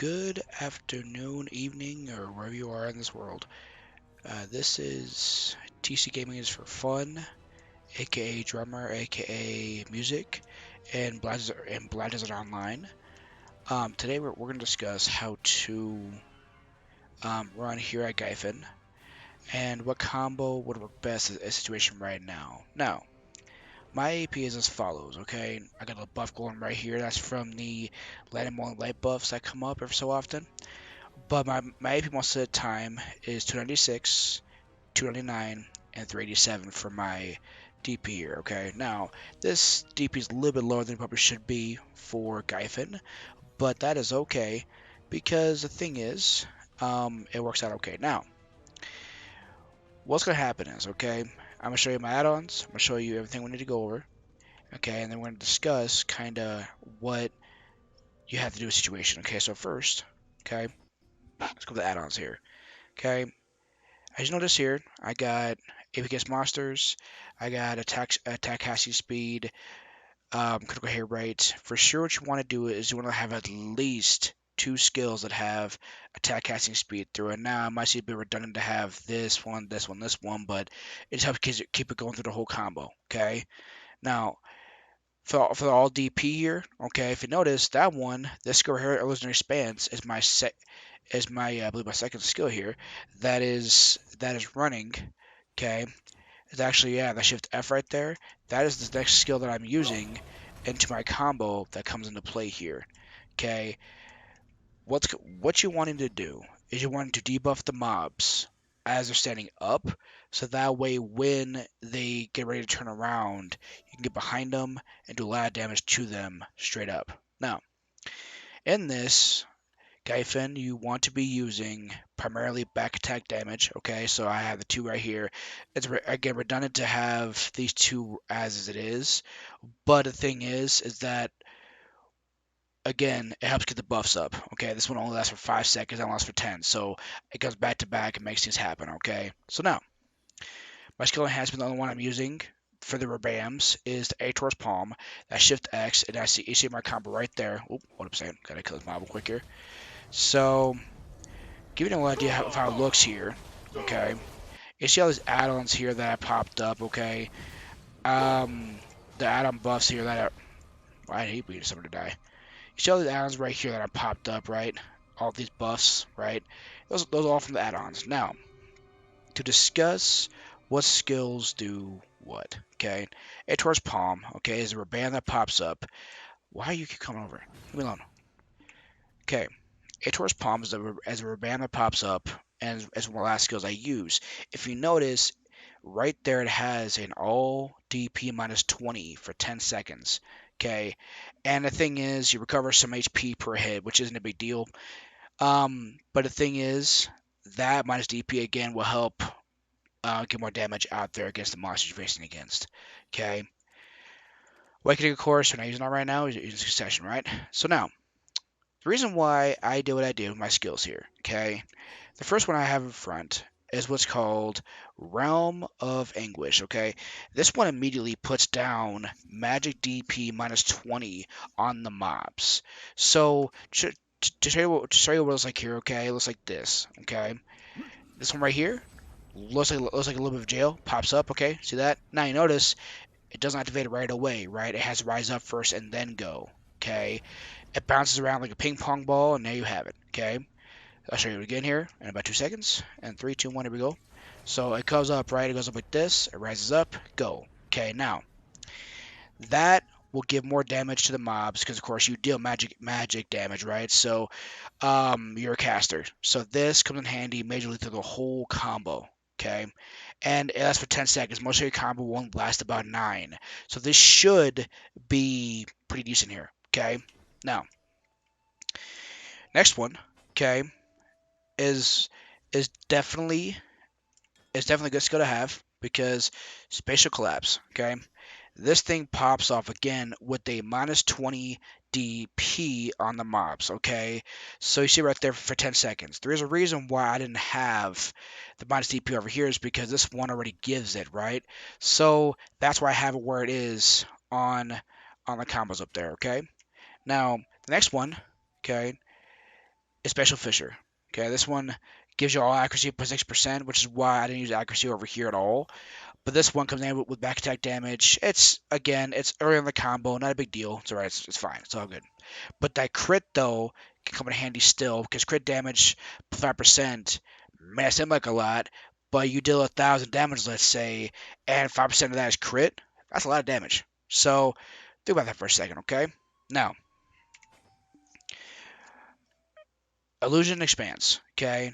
Good afternoon, evening, or wherever you are in this world. This is TC Gaming is for Fun, aka Drummer, aka Music, and Black Desert Online. Today we're going to discuss how to run here at Gyfin and what combo would work best in a situation right now. Now, my AP is as follows, okay? I got a buff going right here. That's from the light and more light buffs that come up every so often. But my AP most of the time is 296, 299, and 387 for my DP here, okay? Now, this DP is a little bit lower than it probably should be for Gyfin, but that is okay because the thing is, it works out okay. Now, what's going to happen is, okay, I'm going to show you my add-ons, I'm going to show you everything we need to go over, okay, and then we're going to discuss kind of what you have to do in a situation, okay? So first, okay, let's go to the add-ons here, okay? As you notice here, I got APKS Monsters, I got attack casting speed, critical hit rate. For sure, what you want to do is you want to have at least two skills that have attack casting speed through it. Now, it might seem a bit redundant to have this one, this one, this one, but it just helps keep it going through the whole combo. Okay. Now, for the all DP here, okay, if you notice that one, this skill here, illusionary spans, is my I believe my second skill here. That is running. Okay, it's actually the shift F right there. That is the next skill that I'm using into my combo that comes into play here. Okay, what you wanting to do is you want to debuff the mobs as they're standing up, so that way when they get ready to turn around, you can get behind them and do a lot of damage to them straight up. Now, in this Gyfin, you want to be using primarily back attack damage. Okay, so I have the two right here. It's again redundant to have these two as it is, but the thing is that again, it helps get the buffs up. Okay, this one only lasts for 5 seconds, that one lasts for 10, so it goes back to back and makes things happen. Okay, so now my skill enhancement, the only one I'm using for the Rabams is the Ator's Palm. That Shift X, and you see my combo right there. Oop, what I'm saying, gotta kill this mob quick here. So, giving you an idea of how it looks here, okay? You see all these add-ons here that I popped up, okay? The add-on buffs here that are... Well, I hate waiting for someone to die. You see all these add-ons right here that I popped up, right? All these buffs, right? Those are all from the add-ons. Now, to discuss what skills do what, okay? Ator's Palm, okay, is a band that pops up. Why are you keep coming over? Leave me alone. Okay. Ator's Palm is as a rubber that pops up, and as one of the last skills I use. If you notice, right there it has an all DP minus 20 for 10 seconds. Okay, and the thing is, you recover some HP per hit, which isn't a big deal. But the thing is, that minus DP again will help get more damage out there against the monsters you're facing against. Okay, Awakening, of course, we're not using that right now. We're using Succession, right? So now, the reason why I do what I do with my skills here, okay? The first one I have in front is what's called Realm of Anguish, okay? This one immediately puts down magic DP minus 20 on the mobs. So, to show you what it looks like here, okay? It looks like this, okay? This one right here looks like a little bit of jail, pops up, okay? See that? Now you notice it doesn't activate it right away, right? It has to rise up first and then go, okay? It bounces around like a ping pong ball, and there you have it, okay? I'll show you it again here in about 2 seconds. And 3, 2, 1, here we go. So it goes up, right? It goes up like this. It rises up. Go. Okay, now, that will give more damage to the mobs because, of course, you deal magic damage, right? So you're a caster. So this comes in handy majorly through the whole combo, okay? And it lasts for 10 seconds. Most of your combo won't last about 9. So this should be pretty decent here, okay? Now, next one, okay, is definitely a good skill to have because spatial collapse, okay? This thing pops off again with a minus 20 DP on the mobs, okay? So you see right there for 10 seconds. There is a reason why I didn't have the minus DP over here is because this one already gives it, right? So that's why I have it where it is on the combos up there, okay? Now, the next one, okay, is Special Fissure. Okay, this one gives you all accuracy plus 6%, which is why I didn't use accuracy over here at all. But this one comes in with back attack damage. It's early in the combo, not a big deal. It's alright, it's fine, it's all good. But that crit though can come in handy still, because crit damage 5% may not seem like a lot, but you deal 1,000 damage, let's say, and 5% of that is crit. That's a lot of damage. So think about that for a second, okay? Now, Illusion Expanse, okay?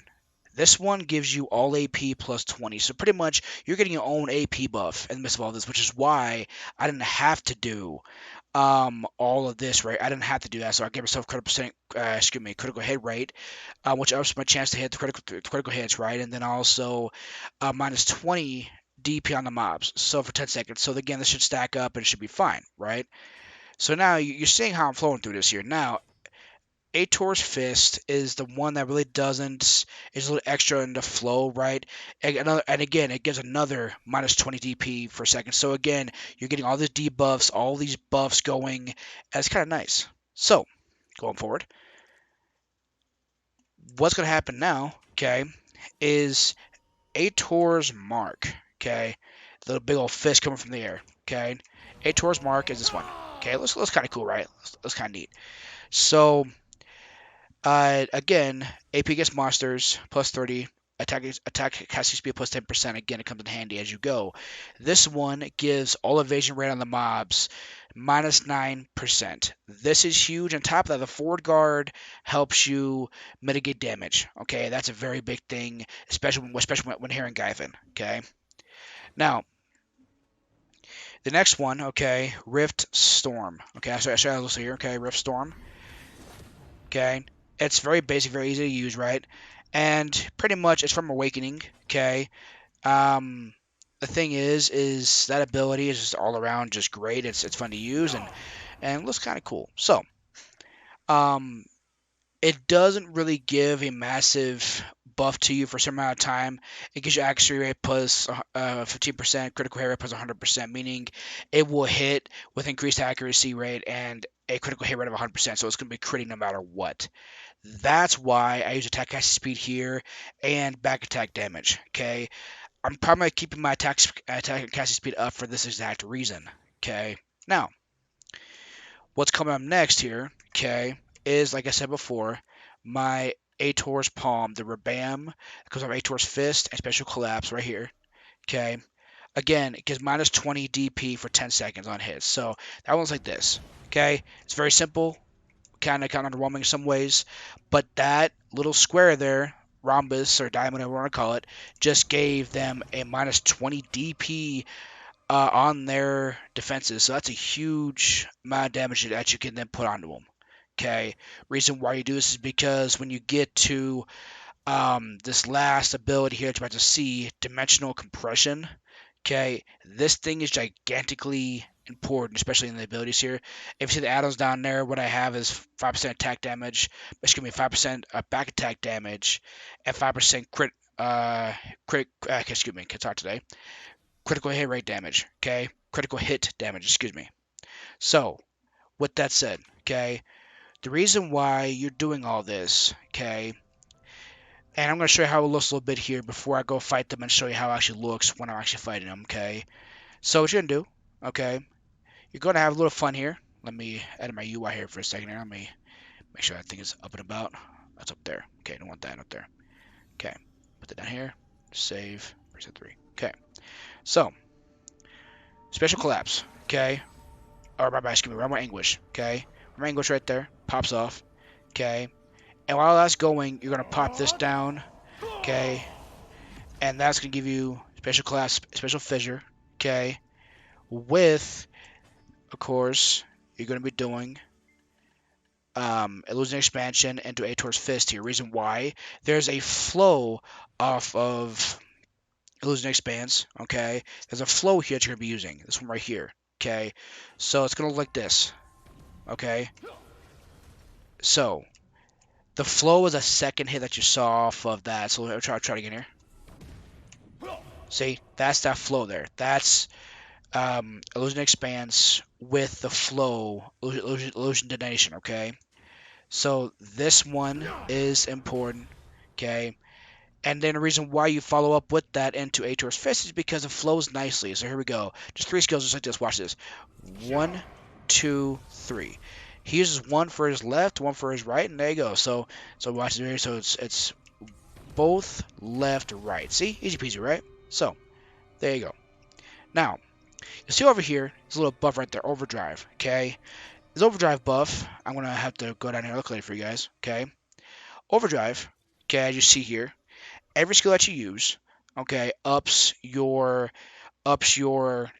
This one gives you all AP plus 20. So pretty much you're getting your own AP buff in the midst of all this, which is why I didn't have to do all of this, right? I didn't have to do that. So I gave myself critical hit rate, which ups my chance to hit the critical hits, right? And then also minus 20 DP on the mobs. So for 10 seconds. So again, this should stack up and it should be fine, right? So now you're seeing how I'm flowing through this here. Now, Ator's Fist is the one that really is a little extra in the flow, right? And again, it gives another minus 20 DP for a second. So again, you're getting all these debuffs, all these buffs going. And it's kind of nice. So, going forward, what's going to happen now, okay, is Ator's Mark, okay? The little big old fist coming from the air, okay? Ator's Mark is this one, okay? Looks kind of cool, right? Looks kind of neat. So, again, AP against monsters, plus 30. Attack casting speed plus 10%. Again, it comes in handy as you go. This one gives all evasion rate on the mobs, minus 9%. This is huge. On top of that, the forward guard helps you mitigate damage. Okay, that's a very big thing, especially when hearing Gyfin. Okay, now the next one. Okay, Rift Storm. Okay, I should also here. Okay, Rift Storm. Okay, it's very basic, very easy to use, right? And pretty much it's from Awakening. Okay, the thing is that ability is just all around just great. It's fun to use and looks kind of cool. So, it doesn't really give a massive buff to you for a certain amount of time. It gives you accuracy rate plus 15%, critical hit rate plus 100%, meaning it will hit with increased accuracy rate and a critical hit rate of 100%. So it's going to be critting no matter what. That's why I use attack casting speed here and back attack damage. Okay, I'm probably keeping my attack casting speed up for this exact reason. Okay, now what's coming up next here, okay, is like I said before, my Ator's Palm, the Rabam that comes off Ator's Fist and Special Collapse right here. Okay, again, it gives minus 20 DP for 10 seconds on hits. So that one's like this. Okay, it's very simple, kind of underwhelming in some ways, but that little square there, rhombus or diamond, whatever you want to call it, just gave them a minus 20 DP on their defenses. So that's a huge amount of damage that you can then put onto them. Okay. Reason why you do this is because when you get to this last ability here that you're about to see, Dimensional Compression. Okay. This thing is gigantically important, especially in the abilities here. If you see the Addons down there, what I have is 5% attack damage, 5% back attack damage, and 5% can't talk today. Critical hit rate damage, okay? Critical hit damage, excuse me. So, with that said, okay, the reason why you're doing all this, okay, and I'm going to show you how it looks a little bit here before I go fight them and show you how it actually looks when I'm actually fighting them, okay? So what you're going to do, okay, you're going to have a little fun here. Let me edit my UI here for a second here. Let me make sure that thing is up and about. That's up there. Okay, don't want that up there. Okay, put that down here. Save, preset 3. Okay, so Special Collapse, okay? Or Realm of Anguish, okay? Realm of Anguish right there, pops off, okay? And while that's going, you're going to pop this down, okay? And that's going to give you Special Collapse, Special Fissure, okay? With, of course, you're going to be doing Illusion Expansion into Ator's Fist here. Reason why, there's a flow off of Illusion Expanse, okay? There's a flow here that you're going to be using. This one right here, okay? So it's going to look like this, okay? So the flow is a second hit that you saw off of that. So I'll try it again here. See, that's that flow there. That's Illusion Expanse with the flow, Illusion Detonation, okay? So this one is important, okay? And then the reason why you follow up with that into Ator's Fist is because it flows nicely. So here we go. Just 3 skills just like this. Watch this. 1, 2, 3. He uses one for his left, one for his right, and there you go. So watch it here. So it's both left, right. See? Easy peasy, right? So there you go. Now, you see over here, there's a little buff right there, Overdrive, okay? This Overdrive buff, I'm going to have to go down here and look at it for you guys, okay? Overdrive, okay, as you see here, every skill that you use, okay, ups your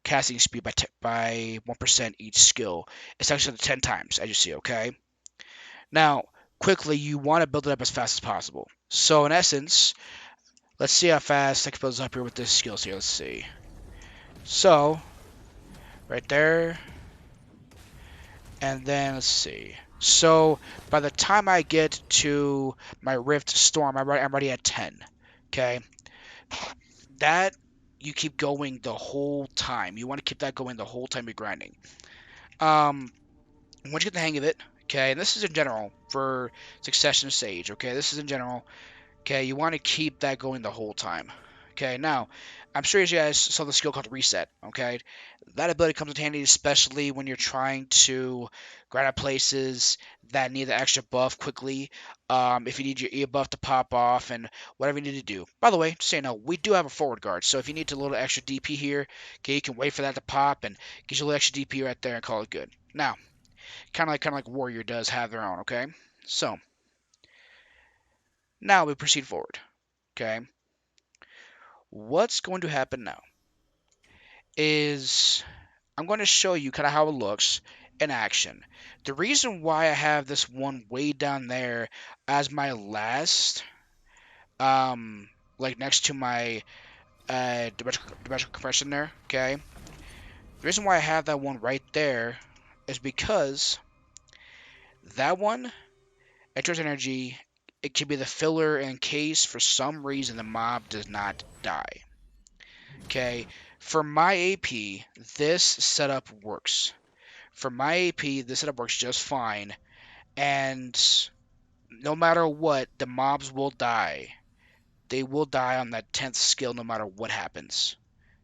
casting speed by 1% each skill. It's actually 10 times, as you see, okay? Now, quickly, you want to build it up as fast as possible. So, in essence, let's see how fast I can build this up here with this skills here. Let's see. So, right there. And then, let's see. So, by the time I get to my Rift Storm, I'm already at 10. Okay? That, you keep going the whole time. You want to keep that going the whole time you're grinding. Once you get the hang of it, okay, and this is in general for Succession Sage, okay? This is in general. Okay, you want to keep that going the whole time. Okay, now, I'm sure you guys saw the skill called Reset, okay? That ability comes in handy, especially when you're trying to grind out places that need the extra buff quickly. If you need your E buff to pop off and whatever you need to do. By the way, just so you know, we do have a forward guard, so if you need a little extra DP here, okay, you can wait for that to pop and get you a little extra DP right there and call it good. Now, kind of like Warrior does have their own, okay? So, now we proceed forward, okay? What's going to happen now is I'm going to show you kind of how it looks in action. The reason why I have this one way down there as my last, like next to my dimensional compression there, okay? The reason why I have that one right there is because that one, Ator's Energy, it can be the filler in case for some reason the mob does not die. Okay, for my AP, this setup works. For my AP, this setup works just fine, and no matter what, the mobs will die. They will die on that 10th skill no matter what happens.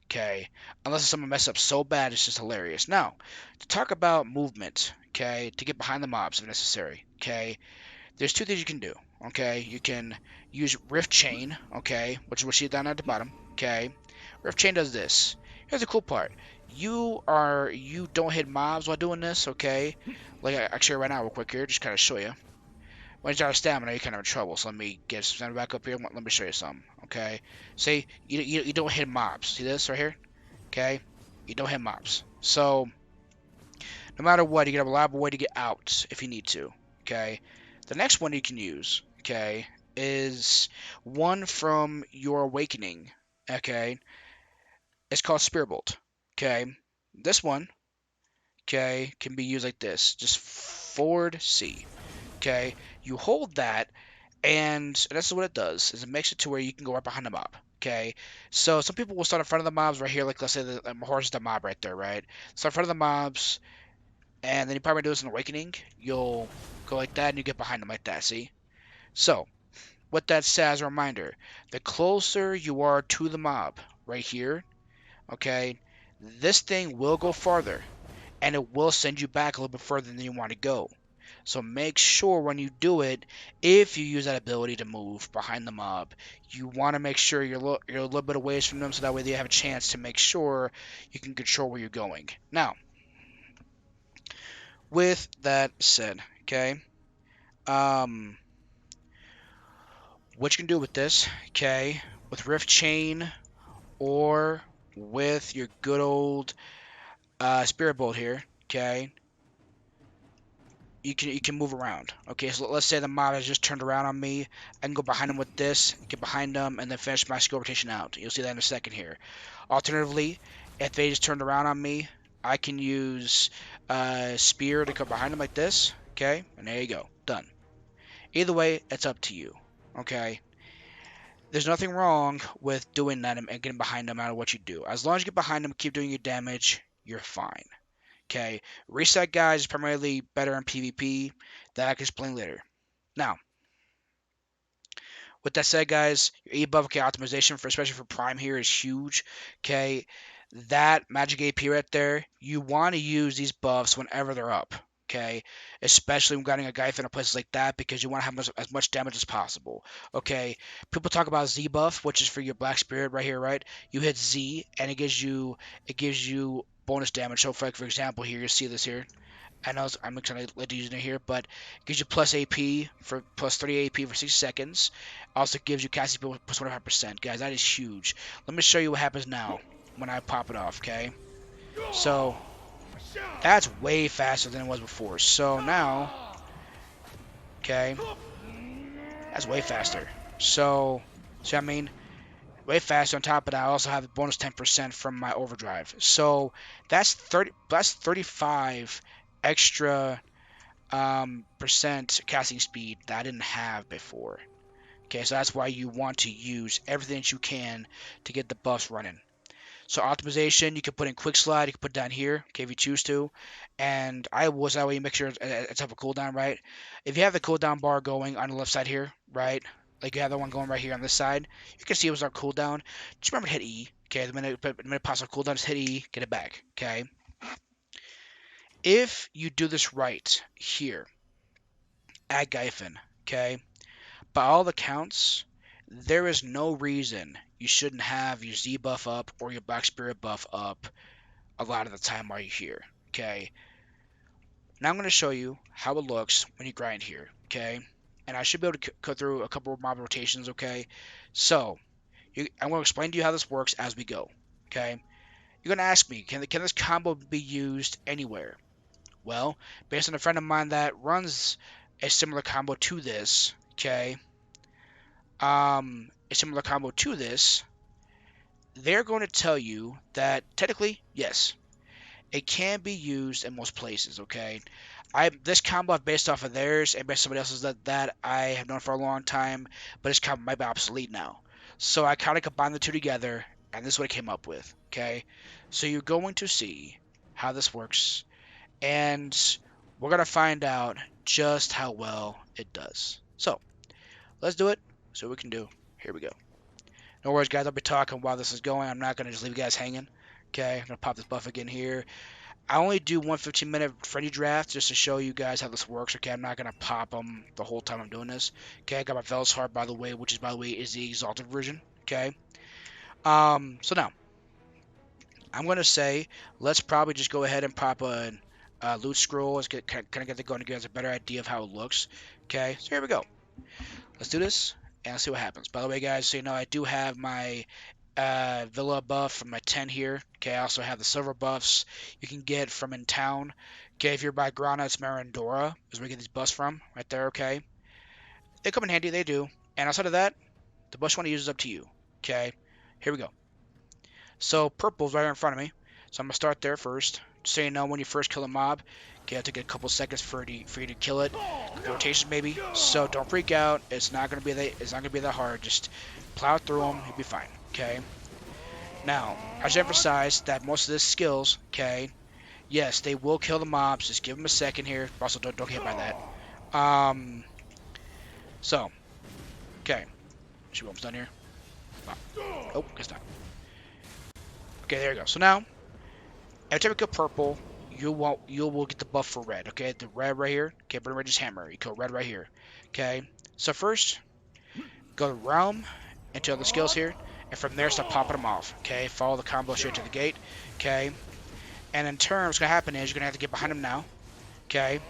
Okay, unless someone messes up so bad, it's just hilarious. Now, to talk about movement, okay, to get behind the mobs if necessary, okay, there's two things you can do, okay? You can use Rift Chain, okay, which is what you see down at the bottom, okay? Rift Chain does this. Here's the cool part. You don't hit mobs while doing this, okay? Like I show you right now real quick here, just kind of show you. When you're out of stamina, you're kind of in trouble, so let me get some stamina back up here. Let me show you some, okay? See, you don't hit mobs. See this right here? Okay? You don't hit mobs. So, no matter what, you can have a reliable way to get out if you need to, okay? The next one you can use, okay, is one from your Awakening, okay? It's called Spear Bolt, okay? This one, okay, can be used like this. Just forward C, okay? You hold that, and this is what it does, is it makes it to where you can go right behind the mob, okay? So some people will start in front of the mobs right here, like let's say the horse is the mob right there, right? Start in front of the mobs, and then you probably do this in Awakening. You'll go like that, and you get behind them like that, see? So, with that said, as a reminder, the closer you are to the mob, right here, okay, this thing will go farther, and it will send you back a little bit further than you want to go. So make sure when you do it, if you use that ability to move behind the mob, you want to make sure you're a little bit away from them, so that way they have a chance to make sure you can control where you're going. Now, with that said, okay, what you can do with this, okay, with Rift Chain or with your good old Spirit Bolt here, okay, you can move around. Okay, so let's say the mob has just turned around on me. I can go behind them with this, get behind them, and then finish my skill rotation out. You'll see that in a second here. Alternatively, if they just turned around on me, I can use Spear to go behind them like this, okay, and there you go, done. Either way, it's up to you, okay? There's nothing wrong with doing that and getting behind them no matter what you do. As long as you get behind them, keep doing your damage, you're fine. Okay, reset, guys, is primarily better in PvP. That I can explain later. Now, with that said, guys, your E buff, okay, optimization for especially for Prime here is huge. Okay, that magic AP right there, you want to use these buffs whenever they're up. Okay, especially when getting a Gyfin in places like that because you want to have as much damage as possible. Okay, people talk about Z buff, which is for your Black Spirit right here, right? You hit Z and it gives you bonus damage. So, for example, here you see this here. I know I'm trying to let you use it here, but it gives you plus AP for plus 30 AP for 6 seconds. Also gives you casting speed plus 25%. Guys, that is huge. Let me show you what happens now when I pop it off, okay? So, that's way faster than it was before. So now, okay, that's way faster. So I mean, way faster. On top of that, I also have the bonus 10% from my overdrive. So that's 35 extra percent casting speed that I didn't have before. Okay, so that's why you want to use everything that you can to get the buffs running. So optimization, you can put in quick slide, you can put down here, okay, if you choose to. And I was that way, you make sure it's have a cooldown, right? If you have the cooldown bar going on the left side here, right? Like you have the one going right here on this side, you can see it was our cooldown. Just remember to hit E. Okay, the minute it pops our cooldown, just hit E, get it back. Okay. If you do this right here, at Gyfin, okay? By all accounts, there is no reason you shouldn't have your Z buff up or your Black Spirit buff up a lot of the time while you're here, okay? Now I'm going to show you how it looks when you grind here, okay? And I should be able to go through a couple of mob rotations, okay? So, I'm going to explain to you how this works as we go, okay? You're going to ask me, can this combo be used anywhere? Well, based on a friend of mine that runs a similar combo to this, okay, they're going to tell you that technically, yes, it can be used in most places, okay? This combo I've based off of theirs and based on somebody else's that I have known for a long time, but this combo might be obsolete now. So I kind of combined the two together, and this is what I came up with, okay? So you're going to see how this works, and we're going to find out just how well it does. So, let's do it. So we can do. Here we go. No worries, guys. I'll be talking while this is going. I'm not going to just leave you guys hanging. Okay, I'm going to pop this buff again here. I only do one 15-minute friendly draft just to show you guys how this works. Okay, I'm not going to pop them the whole time I'm doing this. Okay, I got my Velos Heart, by the way, which is, by the way, is the Exalted version. Okay. So now, I'm going to say, let's probably just go ahead and pop a loot scroll. Let's kind of get going to give us a better idea of how it looks. Okay, so here we go. Let's do this, and let's see what happens. By the way, guys, so you know, I do have my Villa buff from my 10 here. Okay, I also have the silver buffs you can get from in town. Okay, if you're by Grana, it's Marandora, is where you get these buffs from, right there, okay? They come in handy, they do. And outside of that, the buff you want to use is up to you. Okay, here we go. So, purple's right in front of me. So I'm going to start there first. Just so you know, when you first kill a mob, okay, it'll take a couple seconds for you to kill it. Rotations maybe. So don't freak out. It's not gonna be that hard. Just plow through them. You'll be fine. Okay. Now, I should emphasize that most of the skills, okay, yes, they will kill the mobs. Just give them a second here. Also, don't get hit by that. So, okay. Should we almost done here? Oh, guess not. Okay, there you go. So now, every time you kill purple, you will get the buff for red. Okay, the red right here. Okay, burn red just hammer. You kill red right here. Okay, so first go to realm into other skills here, and from there start popping them off. Okay, follow the combo straight to the gate. Okay, and in turn, what's gonna happen is you're gonna have to get behind him now. Okay,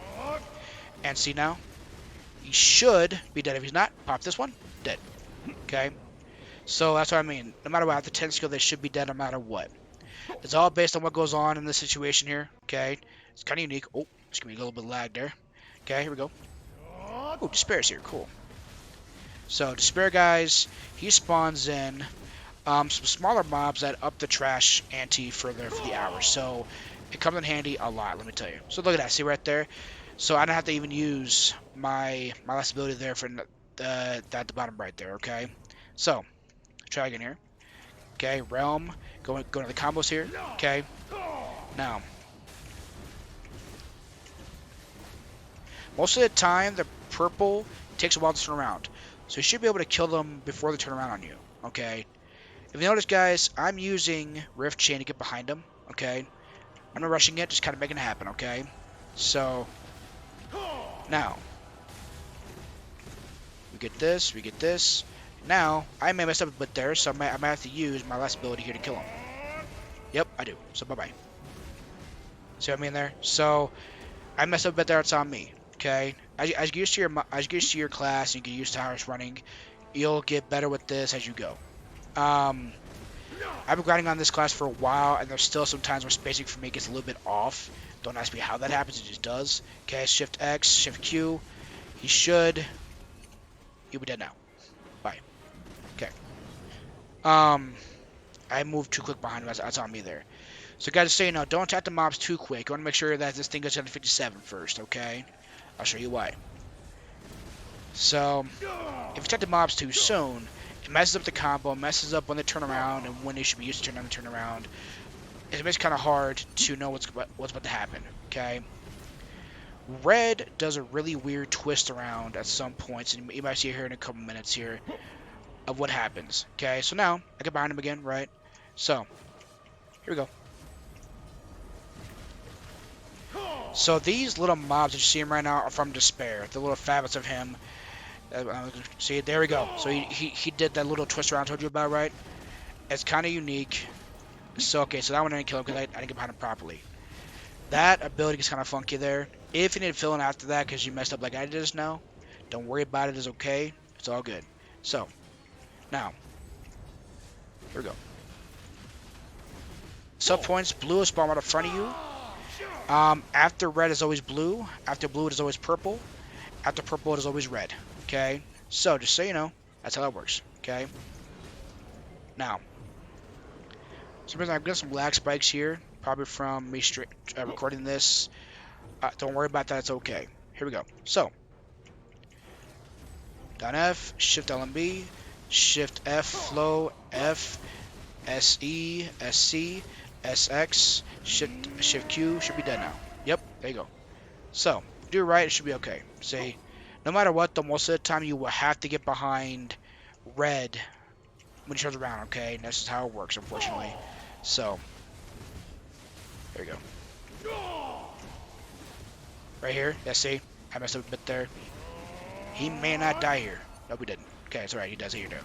and see now, he should be dead. If he's not, pop this one, dead. Okay, so that's what I mean. No matter what, at the 10 skill, they should be dead no matter what. It's all based on what goes on in this situation here, okay? It's kind of unique. Oh, it's going to be a little bit lag there. Okay, here we go. Oh, Despair's here. Cool. So, Despair, guys, he spawns in some smaller mobs that up the trash ante for the hours. So, it comes in handy a lot, let me tell you. So, look at that. See right there? So, I don't have to even use my last ability there for that at the bottom right there, okay? So, try again here. Okay, realm. Go to the combos here. Okay. Now, Most of the time, the purple takes a while to turn around. So you should be able to kill them before they turn around on you, okay? If you notice, guys, I'm using Rift Chain to get behind them, okay? I'm not rushing it, just kind of making it happen, okay? So, now, we get this. Now, I may mess up a bit there, so I might have to use my last ability here to kill him. Yep, I do. So, bye-bye. See what I mean there? So, I messed up a bit there, it's on me, okay? As you get used to your class, and you get used to how it's running, you'll get better with this as you go. I've been grinding on this class for a while, and there's still some times where spacing for me gets a little bit off. Don't ask me how that happens, it just does. Okay, Shift X, Shift Q. You'll be dead now. Bye. Okay. I moved too quick behind him, that's on me there. So guys, just so you know, don't attack the mobs too quick. You want to make sure that this thing goes down to 57 first, okay? I'll show you why. So, if you attack the mobs too soon, it messes up the combo, messes up when they turn around and when they should be used to turn around. It makes it kind of hard to know what's about to happen, okay? Red does a really weird twist around at some points, and you might see it here in a couple minutes here of what happens, okay? So now, I get behind him again, right? So, here we go. So these little mobs that you see him right now are from Despair. The little favorites of him. See, there we go. So he did that little twist around I told you about, right? It's kind of unique. So, okay, so that one I didn't kill him because I didn't get behind him properly. That ability is kind of funky there. If you need to fill in after that because you messed up like I did just now, don't worry about it. It's okay. It's all good. So, now, here we go. Sub points, blue is spawn right in front of you. After red is always blue. After blue it is always purple. After purple it is always red. Okay? So, just so you know, that's how that works. Okay? Now, sometimes I've got some lag spikes here. Probably from me recording this. Don't worry about that. It's okay. Here we go. So, down F, Shift LMB, Shift F, flow, F, SE, SC, SX, Shift Q, should be dead now. Yep, there you go. So, do it right, it should be okay. See, no matter what, though, most of the time you will have to get behind red when he turns around, okay? And this is how it works, unfortunately. So, there you go. Right here, yeah, see? I messed up a bit there. He may not die here. No, we didn't. Okay, it's alright, he does here, though.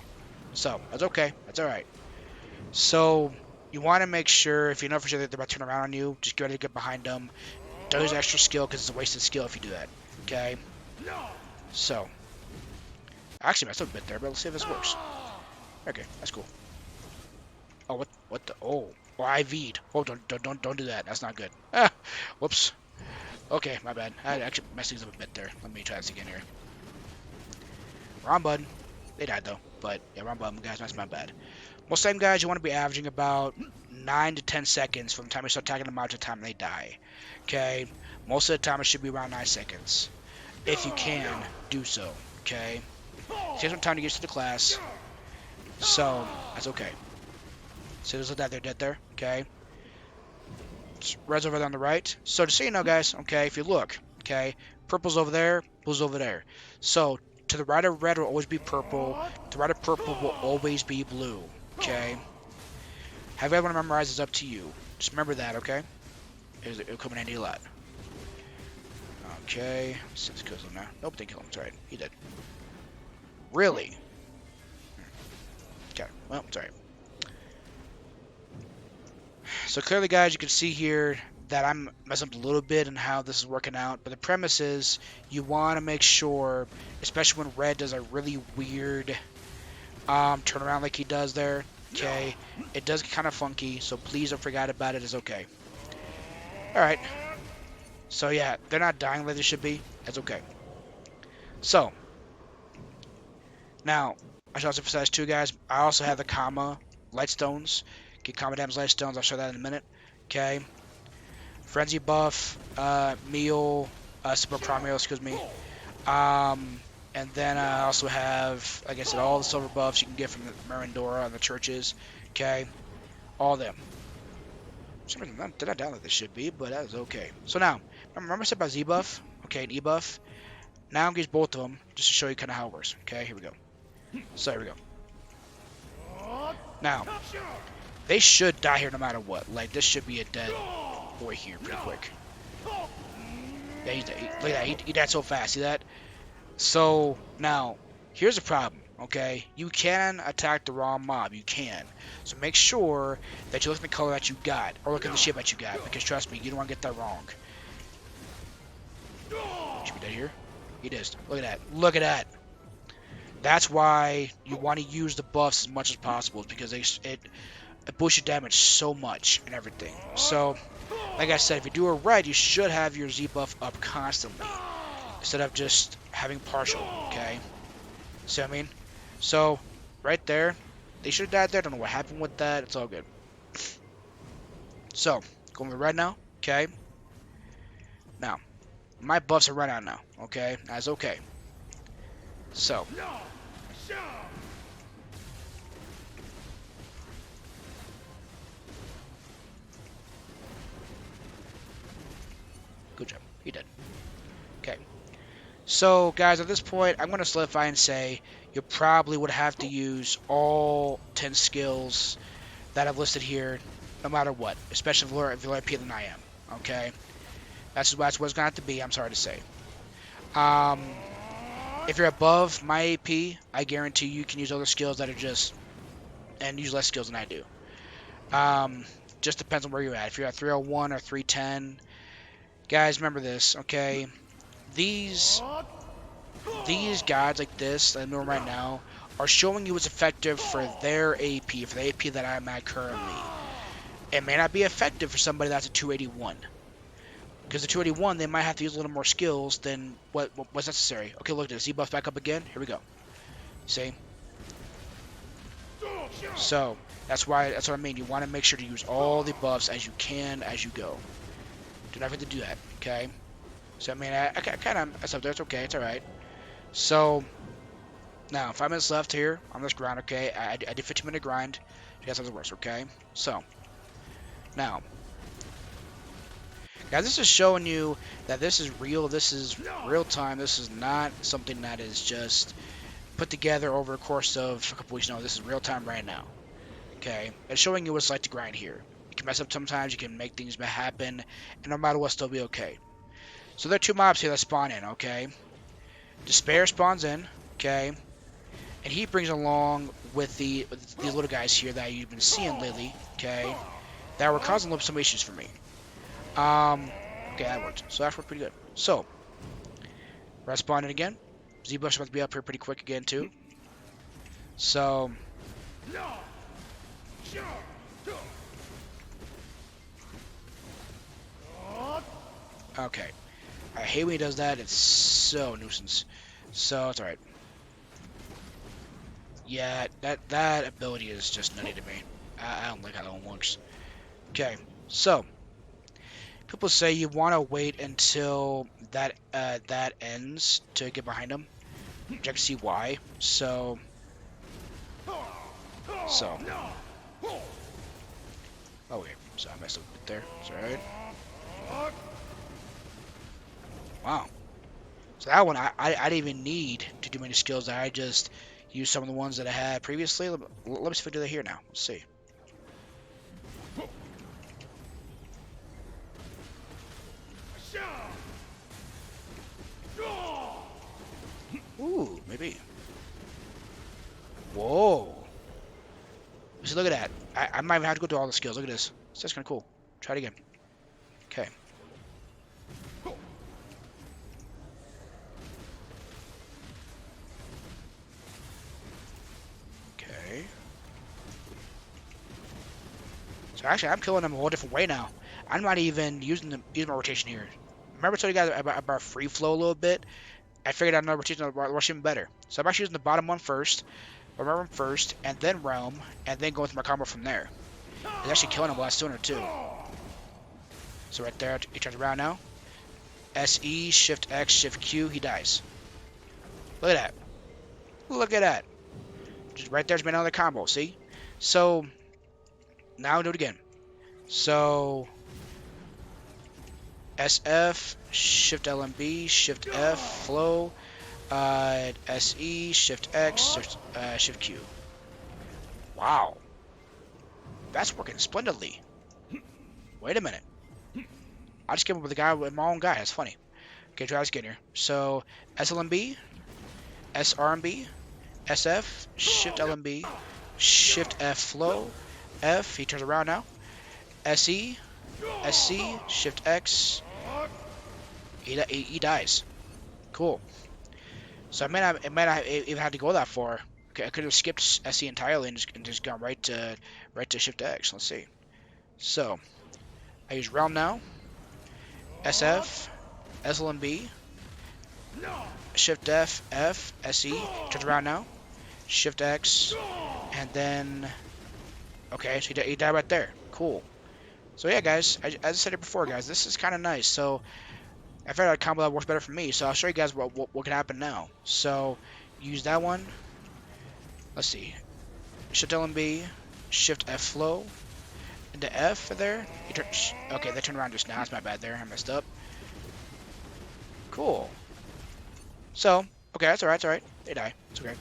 So, that's okay. That's alright. So, you want to make sure, if you know for sure that they're about to turn around on you, just get ready to get behind them. Don't use extra skill, because it's a wasted skill if you do that. Okay? So. I actually messed up a bit there, but let's see if this works. Okay, that's cool. Oh, what the? Oh, I V'd. Oh, don't do that. That's not good. Ah, whoops. Okay, my bad. I actually messed things up a bit there. Let me try this again here. Wrong button. They died, though. But, yeah, wrong button, guys. That's my bad. Most of the time, guys, you want to be averaging about 9 to 10 seconds from the time you start attacking them out to the time they die. Okay? Most of the time, it should be around 9 seconds. If you can, do so. Okay? It takes some time to get to the class. So, that's okay. So, just like that, they're dead there. Okay? Red's over there on the right. So, just so you know, guys, okay, if you look, okay, purple's over there, blue's over there. So, to the right of red will always be purple. To the right of purple will always be blue. Okay? Have everyone memorize is up to you. Just remember that, okay? It'll come in handy a lot. Okay. Six kills him now. Nope, didn't kill him. It's alright. He did. Really? Okay. Well, it's alright. So clearly, guys, you can see here that I'm messing up a little bit in how this is working out. But the premise is you want to make sure, especially when red does a really weird turnaround like he does there. Okay, it does get kind of funky, so please don't forget about it. It's okay. Alright. So yeah, they're not dying like they should be. That's okay. So, now, I should also emphasize too, guys, I also have the Kama Lightstones. Get Kama Dam's Lightstones, I'll show that in a minute. Okay. Frenzy buff, Meal, Super Promio, excuse me. And then I also have, like I said, all the silver buffs you can get from the Marindora and the churches. Okay? All of them. For some reason, they're not down like they should be, but that is okay. So now, remember I said about Z buff? Okay, and E buff? Now I'm going to use both of them just to show you kind of how it works. Okay, here we go. So here we go. Now, they should die here no matter what. Like, this should be a dead boy here pretty quick. Yeah, he's dead. Look at that. He died so fast. See that? So, now, here's the problem, okay? You can attack the wrong mob. You can. So make sure that you look at the color that you got, or look at the shape that you got, because trust me, you don't want to get that wrong. Should be dead here. He is. Look at that. Look at that. That's why you want to use the buffs as much as possible, because it boosts your damage so much and everything. So, like I said, if you do it right, you should have your Z buff up constantly, instead of just having partial, okay? See what I mean? So, right there, they should have died there. Don't know what happened with that. It's all good. So, going with red now, okay? Now, my buffs are run out now, okay? That's okay. So. Good job. He did. Okay. So, guys, at this point, I'm going to solidify and say you probably would have to use all 10 skills that I've listed here, no matter what, especially if you're lower AP than I am, okay? That's what it's going to have to be, I'm sorry to say. If you're above my AP, I guarantee you can use other skills that are just, and use less skills than I do. Just depends on where you're at. If you're at 301 or 310, guys, remember this, okay? These guides like this that I'm doing right now are showing you what's effective for their AP, for the AP that I'm at currently. It may not be effective for somebody that's a 281. Because the 281, they might have to use a little more skills than what's necessary. Okay, look at this. Z buff back up again. Here we go. See? So, that's what I mean. You want to make sure to use all the buffs as you can as you go. Do not forget to do that, okay? So, I mean, I kind of messed up there. It's okay. It's alright. So, now, 5 minutes left here on this grind, okay? I did 15-minute grind. You guys have the worst, okay? So, now, guys, this is showing you that this is real. This is real time. This is not something that is just put together over the course of a couple weeks. No, this is real time right now. Okay? It's showing you what it's like to grind here. You can mess up sometimes. You can make things happen. And no matter what, still be okay. So there are 2 mobs here that spawn in, okay? Despair spawns in, okay? And he brings along with these little guys here that you've been seeing lately, okay? That were causing some issues for me. Okay, that worked. So that worked pretty good. So, respawn in again. Z-Buff's about to be up here pretty quick again, too. So, okay. I hate when he does that. It's so nuisance. So, it's alright. Yeah, that ability is just nutty to me. I don't like how that one works. Okay, so people say you want to wait until that ends to get behind them, which I can see why. So. Oh wait, so I messed up a bit there. It's alright. Wow. So that one, I didn't even need to do many skills. I just used some of the ones that I had previously. Let me see if I do that here now. Let's see. Ooh, maybe. Whoa. So look at that. I might even have to go through all the skills. Look at this. That's kind of cool. Try it again. Okay. Okay. So actually, I'm killing them a whole different way now. I'm not even using my rotation here. Remember I told you guys about free flow a little bit? I figured out another rotation was even better. So I'm actually using the bottom one first, realm first, and then realm, and then going through my combo from there. It's actually killing him a lot sooner too. So right there, he turns around now. SE, Shift X, Shift Q, he dies. Look at that. Look at that. Just right there's been another combo, see? So, now I'll do it again. So, SF, Shift LMB, Shift F, flow, SE, Shift X, Shift Q. Wow. That's working splendidly. Wait a minute. I just came up with a guy with my own guy. That's funny. Okay, try this again here. So, SLMB, S+RMB, SF, Shift LMB, Shift F flow, F, he turns around now, SE, SC, Shift X, he dies. Cool. So I may not even have to go that far. Okay, I could have skipped SE entirely and just gone right to Shift X. Let's see. So I use realm now, SF, SLMB, Shift F, F, SE, turns around now, Shift X, and then, okay, so he died right there. Cool. So yeah, guys, as I said it before, guys, this is kind of nice. So I figured out a combo that works better for me. So I'll show you guys what can happen now. So use that one. Let's see. Shift LMB, Shift F flow, into F there. Okay, they turned around just now. That's my bad there. I messed up. Cool. So, okay, that's alright, it's alright. They die. It's okay.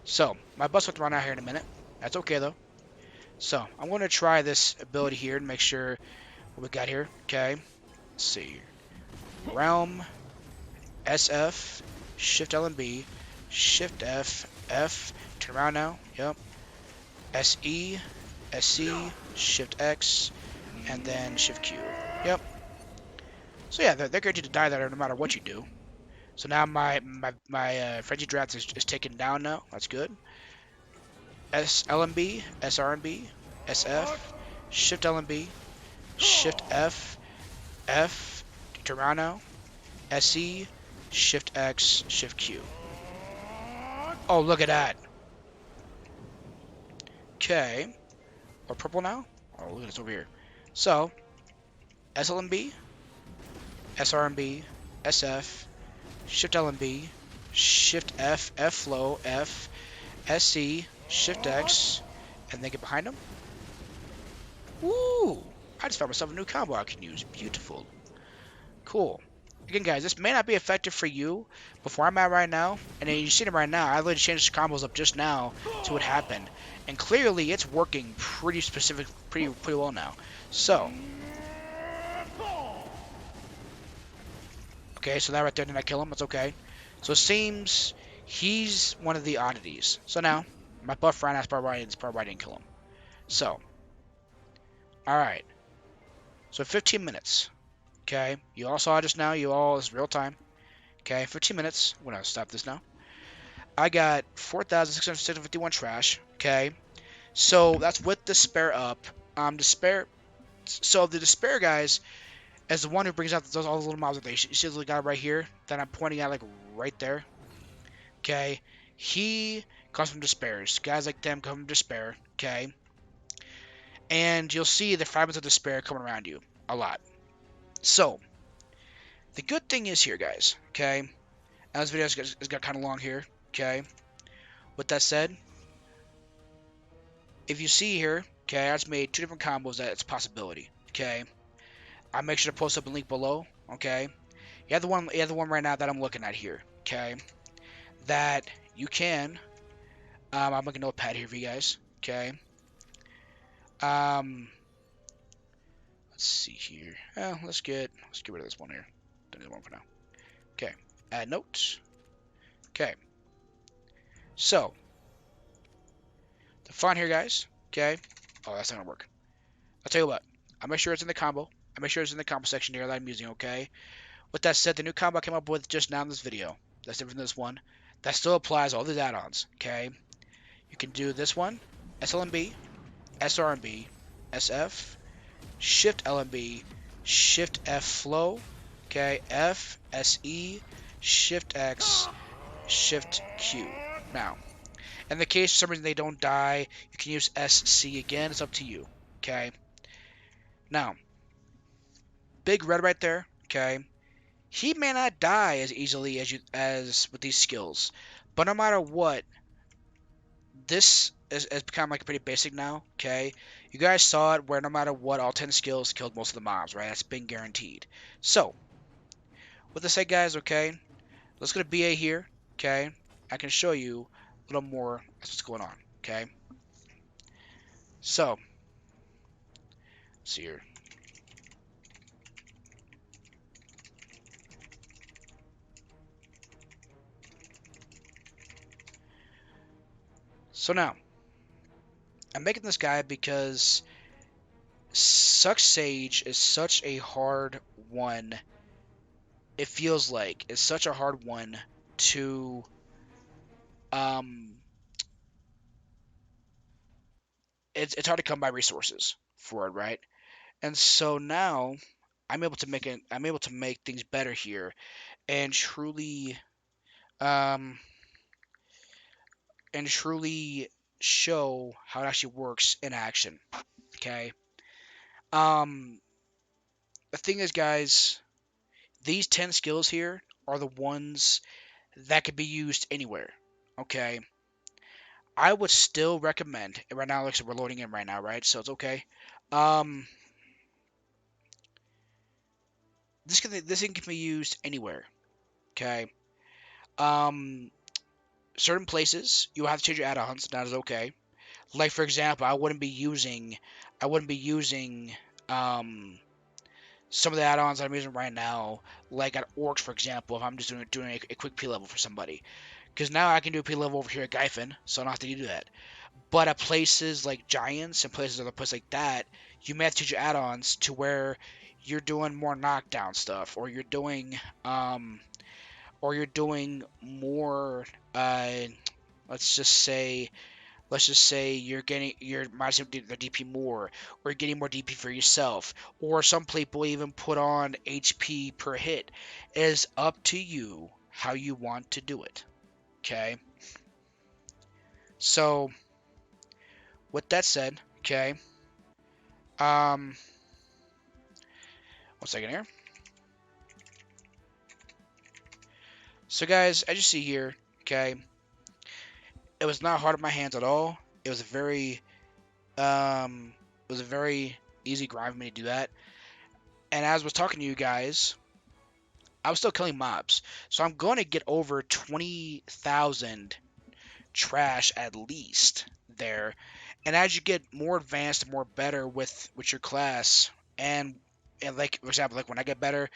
So, my bus will run out here in a minute. That's okay, though. So, I'm going to try this ability here and make sure what we got here. Okay. Let's see. Realm, SF, Shift LMB, Shift F, F, turn around now. Yep. SE, SC, Shift X, and then Shift Q. Yep. So yeah, they're guaranteed to die there no matter what you do. So now my frenzy draft is taken down now. That's good. SLMB, S+RMB, SF, Shift LMB, Shift F, F, turn around now, SE, Shift X, Shift Q. Oh, look at that. Okay. Or purple now? Oh, look at this over here. So, SLMB, S+RMB, SF, Shift LMB, Shift F, F flow, F, SC, Shift X, and then get behind him. Woo! I just found myself a new combo I can use. Beautiful. Cool. Again, guys, this may not be effective for you, but where I'm at right now, and then you see it right now, I literally changed the combos up just now to what happened. And clearly, it's working pretty well now. So. Okay, so that right there, did I kill him? That's okay. So it seems he's one of the oddities. So now, my buff ran, that's probably why I didn't kill him. So. Alright. So 15 minutes. Okay, you all saw it just now. It's real time. Okay, 15 minutes. I'm going to stop this now. I got 4,651 trash. Okay, so that's with Despair up. So the Despair guys, as the one who brings out all the little mobs that you see the guy right here that I'm pointing at, like right there. Okay, he comes from Despairs. Guys like them come from Despair. Okay, and you'll see the fragments of Despair coming around you a lot. So, the good thing is here, guys, okay, and this video has got kind of long here, okay, with that said, if you see here, okay, I just made 2 different combos that it's a possibility, okay, I'll make sure to post up a link below, okay, you have the one right now that I'm looking at here, okay, that you can, I'm making a notepad here for you guys, okay, let's see here. Well, let's get rid of this one here. Don't need one for now. Okay. Add notes. Okay. So the font here, guys. Okay. Oh, that's not gonna work. I'll tell you what. I'll make sure it's in the combo. I'll make sure it's in the combo section here that I'm using. Okay. With that said, the new combo I came up with just now in this video. That's different than this one. That still applies to all these add-ons. Okay. You can do this one. SLMB, S+RMB, SF. Shift LMB, Shift F flow, okay, F, SE, Shift X, Shift Q. Now, in the case for some reason they don't die, you can use SC again. It's up to you, okay. Now, big red right there, okay. He may not die as easily as with these skills, but no matter what, this has become like pretty basic now, okay? You guys saw it where no matter what, all 10 skills killed most of the mobs, right? That's been guaranteed. So, with this said, guys, okay, let's go to BA here, okay. I can show you a little more as what's going on, okay. So, let's see here. So now, I'm making this guy because Suck Sage is such a hard one. It feels like it's such a hard one to it's hard to come by resources for it, right? And so now I'm able to make things better here and um truly show how it actually works in action. Okay. Um the thing is, guys, these 10 skills here are the ones that could be used anywhere. Okay. I would still recommend, and right now, like, so we're loading in right now, right? So it's okay. Um, this thing can be used anywhere. Okay. Um, certain places you have to change your add-ons. That is okay. Like, for example, I wouldn't be using some of the add-ons that I'm using right now, like at Orcs, for example, if I'm just doing a quick P level for somebody, because now I can do a P level over here at Gyfin, so I don't have to do that. But at places like Giants and other places like that, you may have to change your add-ons to where you're doing more knockdown stuff, or you're doing more. Let's just say you're getting your might the DP more, or you're getting more DP for yourself, or some people even put on HP per hit. It is up to you how you want to do it. Okay. So with that said, okay. One second here. So guys, as you see here, okay, it was not hard on my hands at all. It was a very easy grind for me to do that. And as I was talking to you guys, I was still killing mobs. So I'm going to get over 20,000 trash at least there. And as you get more advanced and more better with your class, and like, for example, like when I get better,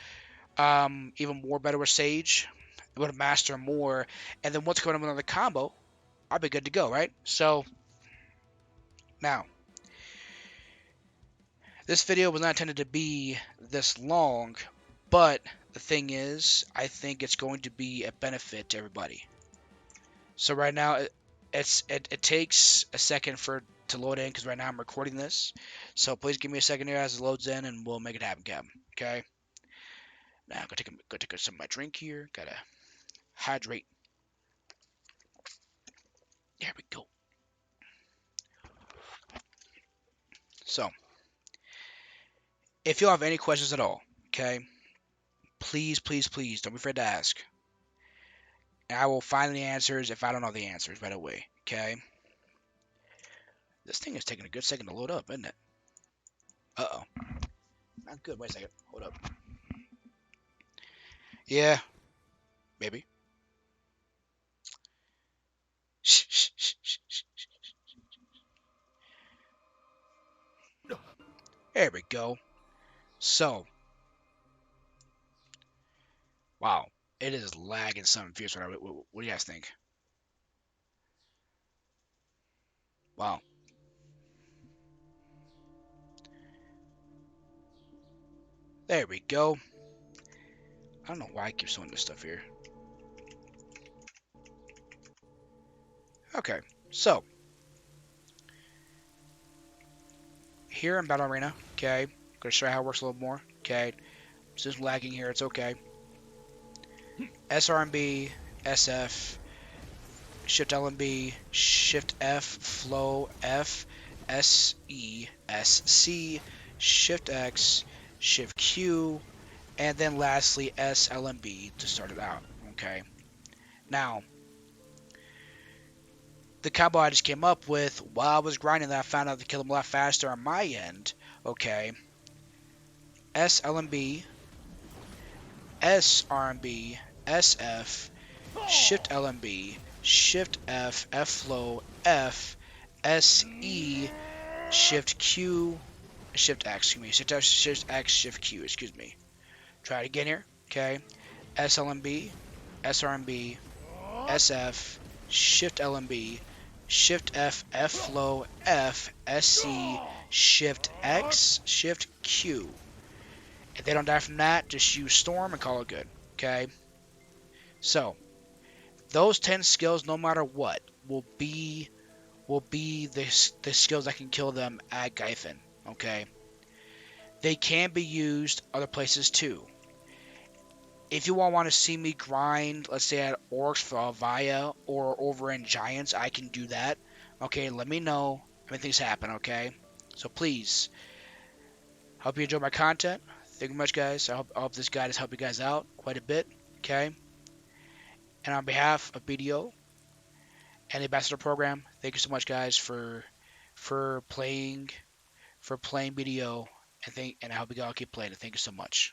even more better with Sage, I'm going to master more. And then once I come up with another combo, I'll be good to go, right? So now, this video was not intended to be this long, but the thing is, I think it's going to be a benefit to everybody. So right now, it takes a second to load in because right now I'm recording this. So please give me a second here as it loads in, and we'll make it happen, Captain. Okay. Now go take some of my drink here. Gotta hydrate. There we go. So, if you have any questions at all, okay, please don't be afraid to ask. And I will find the answers if I don't know the answers right away, okay? This thing is taking a good second to load up, isn't it? Uh-oh. Not good. Wait a second. Hold up. Yeah. Maybe. Shh. There we go. So. Wow. It is lagging something fierce right now. What do you guys think? Wow. There we go. I don't know why I keep showing this stuff here. Okay. So. Here in Battle Arena, okay. I'm going to show you how it works a little more, okay. Just lagging here, it's okay. S+RMB, SF, SHFT+LMB, SHFT+F, Flow F, SESC, SHFT+X, SHFT+Q, and then lastly S+LMB to start it out. Okay. Now, the combo I just came up with while I was grinding that I found out to kill them a lot faster on my end. Okay. S+LMB S+RMB, SF, SHFT+LMB, SHFT+F, F-flow, F, SE, SHFT+Q, SHFT+X, excuse me, SHFT+X, SHFT+Q, excuse me. Try it again here, okay? S+LMB, S+RMB, SF, SHFT+LMB, SHFT+F, F-flow, F, SC, SHFT+X, SHFT+Q. If they don't die from that, just use Storm and call it good, okay? So, those 10 skills, no matter what, will be the skills that can kill them at Gyfin, okay? They can be used other places too. If you all want to see me grind, let's say at Orcs for Alvaya or over in Giants, I can do that. Okay, let me know if anything's happen, okay? So please, hope you enjoy my content. Thank you much, guys. I hope this guide has helped you guys out quite a bit, okay? And on behalf of BDO and the Ambassador Program, thank you so much, guys, for playing BDO, and I hope you all keep playing it. Thank you so much.